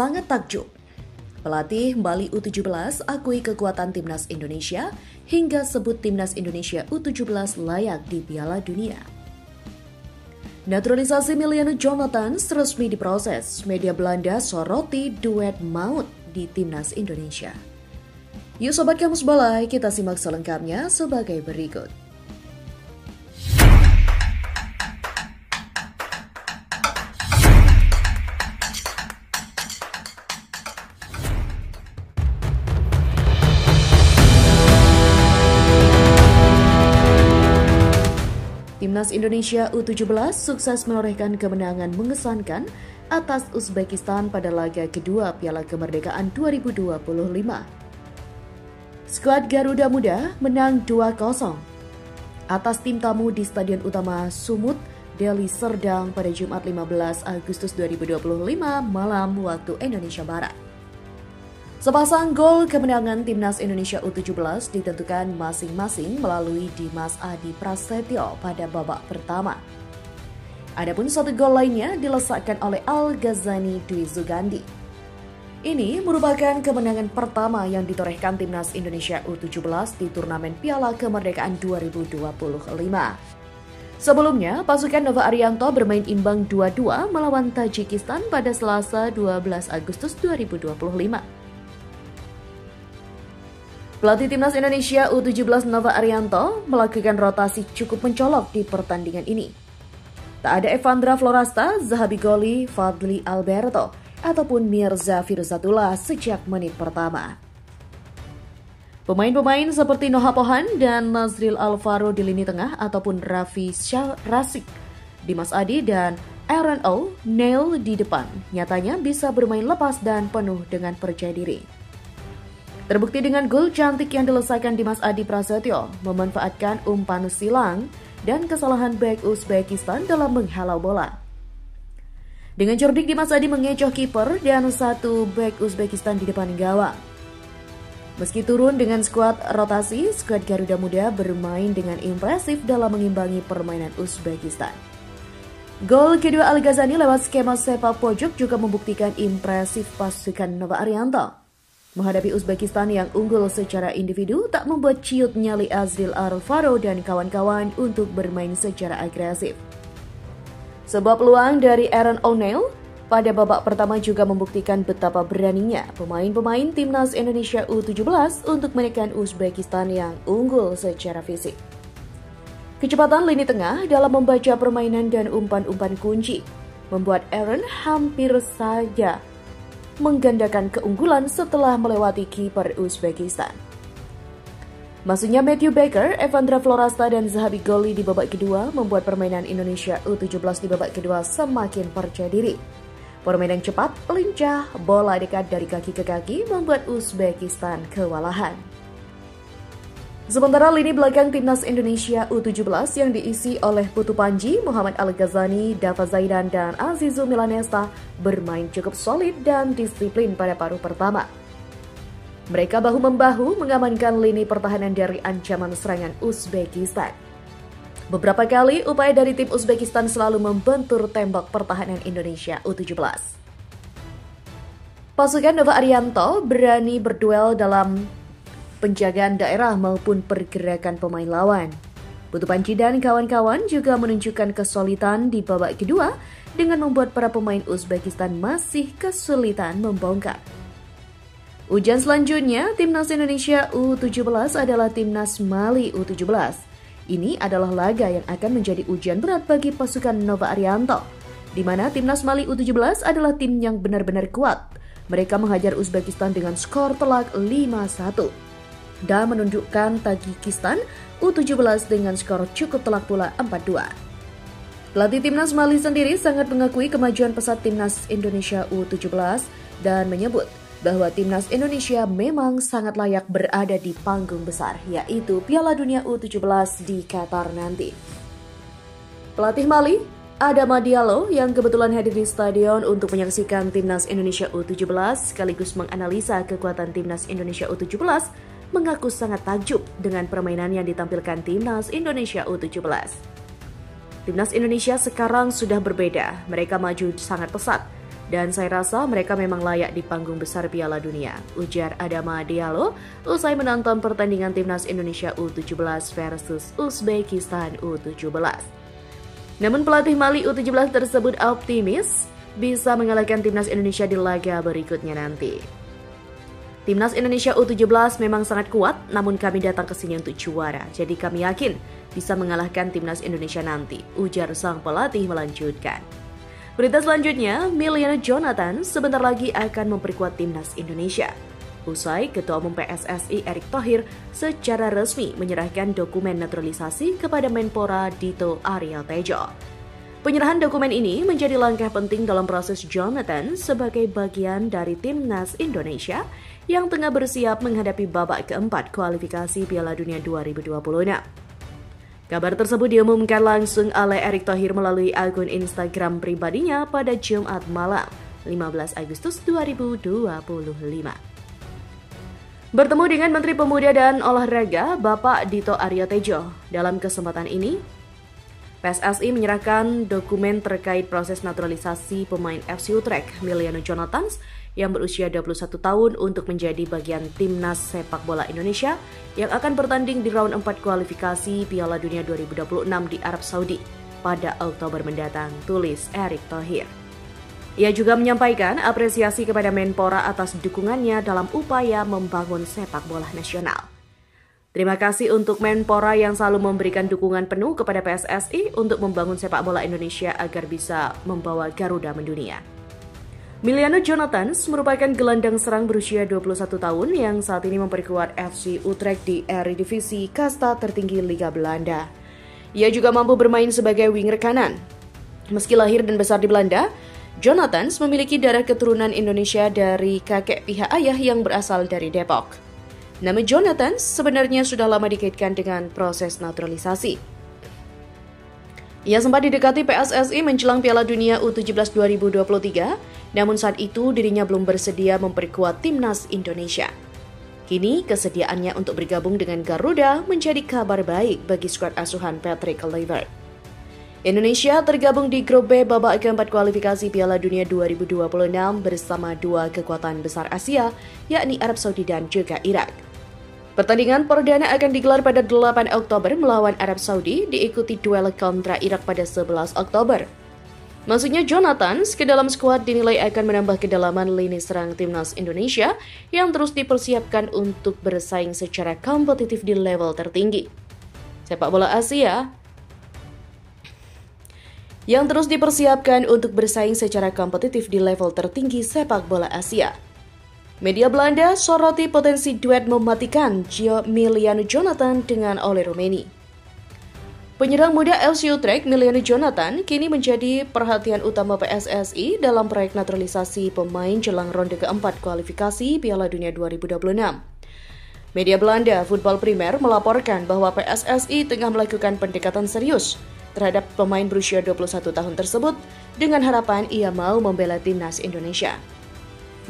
sangat takjub. Pelatih Bali U17 akui kekuatan timnas Indonesia hingga sebut timnas Indonesia U17 layak di Piala Dunia. Naturalisasi Emiliano Jonathan resmi diproses. Media Belanda soroti duet maut di timnas Indonesia. Yuk Sobat Kamus Balai, kita simak selengkapnya sebagai berikut. Timnas Indonesia U17 sukses menorehkan kemenangan mengesankan atas Uzbekistan pada laga kedua Piala Kemerdekaan 2025. Skuad Garuda Muda menang 2-0 atas tim tamu di Stadion Utama Sumut, Deli Serdang pada Jumat 15 Agustus 2025 malam waktu Indonesia Barat. Sepasang gol kemenangan Timnas Indonesia U17 ditentukan masing-masing melalui Dimas Adi Prasetyo pada babak pertama. Adapun satu gol lainnya dilesakkan oleh Al Ghazani Dwi Sugandi. Ini merupakan kemenangan pertama yang ditorehkan Timnas Indonesia U17 di turnamen Piala Kemerdekaan 2025. Sebelumnya, pasukan Nova Arianto bermain imbang 2-2 melawan Tajikistan pada Selasa 12 Agustus 2025. Pelatih Timnas Indonesia U17 Nova Arianto melakukan rotasi cukup mencolok di pertandingan ini. Tak ada Evandra Florasta, Zahabi Goli, Fadli Alberto, ataupun Mirza Firuzatullah sejak menit pertama. Pemain-pemain seperti Noha Pohan dan Nazril Alvaro di lini tengah ataupun Raffi Rasik, Dimas Adi dan Aaron O'Neil di depan nyatanya bisa bermain lepas dan penuh dengan percaya diri. Terbukti dengan gol cantik yang dilesaikan Dimas Adi Prasetyo memanfaatkan umpan silang dan kesalahan bek Uzbekistan dalam menghalau bola. Dengan cerdik Dimas Adi mengecoh kiper dan satu bek Uzbekistan di depan gawang. Meski turun dengan skuad rotasi, skuad Garuda Muda bermain dengan impresif dalam mengimbangi permainan Uzbekistan. Gol kedua Al Ghazani lewat skema sepak pojok juga membuktikan impresif pasukan Nova Arianto. Menghadapi Uzbekistan yang unggul secara individu tak membuat ciut nyali Azril Alvaro dan kawan-kawan untuk bermain secara agresif. Sebuah peluang dari Aaron O'Neil pada babak pertama juga membuktikan betapa beraninya pemain-pemain Timnas Indonesia U17 untuk menekan Uzbekistan yang unggul secara fisik. Kecepatan lini tengah dalam membaca permainan dan umpan-umpan kunci membuat Aaron hampir saja menggandakan keunggulan setelah melewati kiper Uzbekistan. Masuknya Matthew Baker, Evandra Florasta dan Zahabi Goli di babak kedua membuat permainan Indonesia U17 di babak kedua semakin percaya diri. Permainan cepat, lincah, bola dekat dari kaki ke kaki membuat Uzbekistan kewalahan. Sementara lini belakang Timnas Indonesia U17 yang diisi oleh Putu Panji, Muhammad Al Ghazani, Dava Zaidan, dan Azizu Milanesta bermain cukup solid dan disiplin pada paruh pertama. Mereka bahu-membahu mengamankan lini pertahanan dari ancaman serangan Uzbekistan. Beberapa kali upaya dari tim Uzbekistan selalu membentur tembok pertahanan Indonesia U17. Pasukan Nova Arianto berani berduel dalam penjagaan daerah maupun pergerakan pemain lawan. Putu Panji dan kawan-kawan juga menunjukkan kesulitan di babak kedua dengan membuat para pemain Uzbekistan masih kesulitan membongkar. Ujian selanjutnya, Timnas Indonesia U17 adalah Timnas Mali U17. Ini adalah laga yang akan menjadi ujian berat bagi pasukan Nova Arianto, di mana Timnas Mali U17 adalah tim yang benar-benar kuat. Mereka menghajar Uzbekistan dengan skor telak 5-1. Dan menundukkan Tajikistan U17 dengan skor cukup telak pula 4-2. Pelatih Timnas Mali sendiri sangat mengakui kemajuan pesat Timnas Indonesia U17 dan menyebut bahwa Timnas Indonesia memang sangat layak berada di panggung besar, yaitu Piala Dunia U17 di Qatar nanti. Pelatih Mali, Adama Diallo, yang kebetulan hadir di stadion untuk menyaksikan Timnas Indonesia U17 sekaligus menganalisa kekuatan Timnas Indonesia U17, mengaku sangat takjub dengan permainan yang ditampilkan Timnas Indonesia U17. Timnas Indonesia sekarang sudah berbeda, mereka maju sangat pesat. Dan saya rasa mereka memang layak di panggung besar Piala Dunia, ujar Adama Diallo usai menonton pertandingan Timnas Indonesia U17 versus Uzbekistan U17. Namun pelatih Mali U17 tersebut optimis bisa mengalahkan Timnas Indonesia di laga berikutnya nanti. Timnas Indonesia U17 memang sangat kuat, namun kami datang ke sini untuk juara, jadi kami yakin bisa mengalahkan Timnas Indonesia nanti, ujar sang pelatih melanjutkan. Berita selanjutnya, Emiliano Jonathan sebentar lagi akan memperkuat Timnas Indonesia. Usai Ketua Umum PSSI Erick Thohir secara resmi menyerahkan dokumen naturalisasi kepada Menpora Dito Aryo Tejo. Penyerahan dokumen ini menjadi langkah penting dalam proses Jonathan sebagai bagian dari Timnas Indonesia yang tengah bersiap menghadapi babak keempat kualifikasi Piala Dunia 2026. Kabar tersebut diumumkan langsung oleh Erick Thohir melalui akun Instagram pribadinya pada Jumat malam, 15 Agustus 2025. Bertemu dengan Menteri Pemuda dan Olahraga, Bapak Dito Aryo Tejo. Dalam kesempatan ini, PSSI menyerahkan dokumen terkait proses naturalisasi pemain FC Utrecht, Emiliano Jonathan, yang berusia 21 tahun untuk menjadi bagian Timnas Sepak Bola Indonesia yang akan bertanding di round 4 kualifikasi Piala Dunia 2026 di Arab Saudi pada Oktober mendatang, tulis Erick Thohir. Ia juga menyampaikan apresiasi kepada Menpora atas dukungannya dalam upaya membangun sepak bola nasional. Terima kasih untuk Menpora yang selalu memberikan dukungan penuh kepada PSSI untuk membangun sepak bola Indonesia agar bisa membawa Garuda mendunia. Emiliano Jonathan merupakan gelandang serang berusia 21 tahun yang saat ini memperkuat FC Utrecht di Eredivisie kasta tertinggi Liga Belanda. Ia juga mampu bermain sebagai winger kanan. Meski lahir dan besar di Belanda, Jonathan memiliki darah keturunan Indonesia dari kakek pihak ayah yang berasal dari Depok. Nama Jonathan sebenarnya sudah lama dikaitkan dengan proses naturalisasi. Ia sempat didekati PSSI menjelang Piala Dunia U17 2023, namun saat itu dirinya belum bersedia memperkuat Timnas Indonesia. Kini kesediaannya untuk bergabung dengan Garuda menjadi kabar baik bagi skuad asuhan Patrick Kluivert. Indonesia tergabung di grup B babak keempat kualifikasi Piala Dunia 2026 bersama dua kekuatan besar Asia, yakni Arab Saudi dan juga Irak. Pertandingan perdana akan digelar pada 8 Oktober melawan Arab Saudi, diikuti duel kontra Irak pada 11 Oktober. Masuknya Jonathan ke dalam skuad dinilai akan menambah kedalaman lini serang Timnas Indonesia yang terus dipersiapkan untuk bersaing secara kompetitif di level tertinggi. Sepak bola Asia yang terus dipersiapkan untuk bersaing secara kompetitif di level tertinggi sepak bola Asia. Media Belanda soroti potensi duet mematikan Emiliano Jonathan dengan Ole Roumanie. Penyerang muda FC Utrecht, Emiliano Jonathan, kini menjadi perhatian utama PSSI dalam proyek naturalisasi pemain jelang ronde keempat kualifikasi Piala Dunia 2026. Media Belanda Voetbal Primer melaporkan bahwa PSSI tengah melakukan pendekatan serius terhadap pemain berusia 21 tahun tersebut dengan harapan ia mau membela Timnas Indonesia.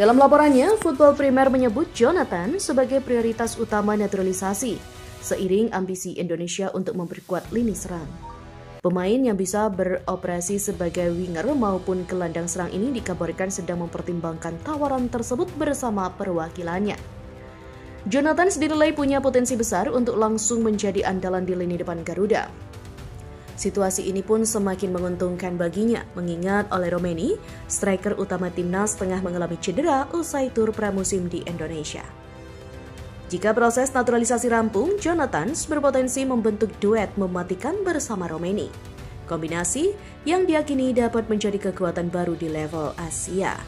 Dalam laporannya, Voetbal Primer menyebut Jonathan sebagai prioritas utama naturalisasi, seiring ambisi Indonesia untuk memperkuat lini serang. Pemain yang bisa beroperasi sebagai winger maupun gelandang serang ini dikabarkan sedang mempertimbangkan tawaran tersebut bersama perwakilannya. Jonathan dinilai punya potensi besar untuk langsung menjadi andalan di lini depan Garuda. Situasi ini pun semakin menguntungkan baginya, mengingat Ole Roumanie, striker utama Timnas tengah mengalami cedera usai tur pramusim di Indonesia. Jika proses naturalisasi rampung, Jonathan berpotensi membentuk duet mematikan bersama Roumanie. Kombinasi yang diyakini dapat menjadi kekuatan baru di level Asia.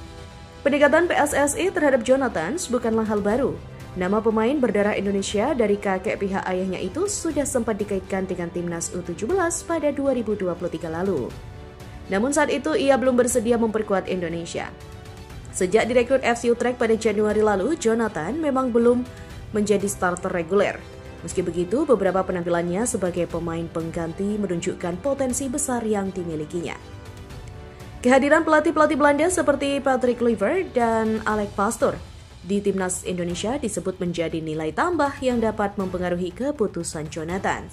Pendekatan PSSI terhadap Jonathan bukanlah hal baru. Nama pemain berdarah Indonesia dari kakek pihak ayahnya itu sudah sempat dikaitkan dengan Timnas U17 pada 2023 lalu. Namun saat itu ia belum bersedia memperkuat Indonesia. Sejak direkrut FC Utrecht pada Januari lalu, Jonathan memang belum menjadi starter reguler. Meski begitu, beberapa penampilannya sebagai pemain pengganti menunjukkan potensi besar yang dimilikinya. Kehadiran pelatih-pelatih Belanda seperti Patrick Kluivert dan Alex Pastoor di Timnas Indonesia disebut menjadi nilai tambah yang dapat mempengaruhi keputusan Jonathan.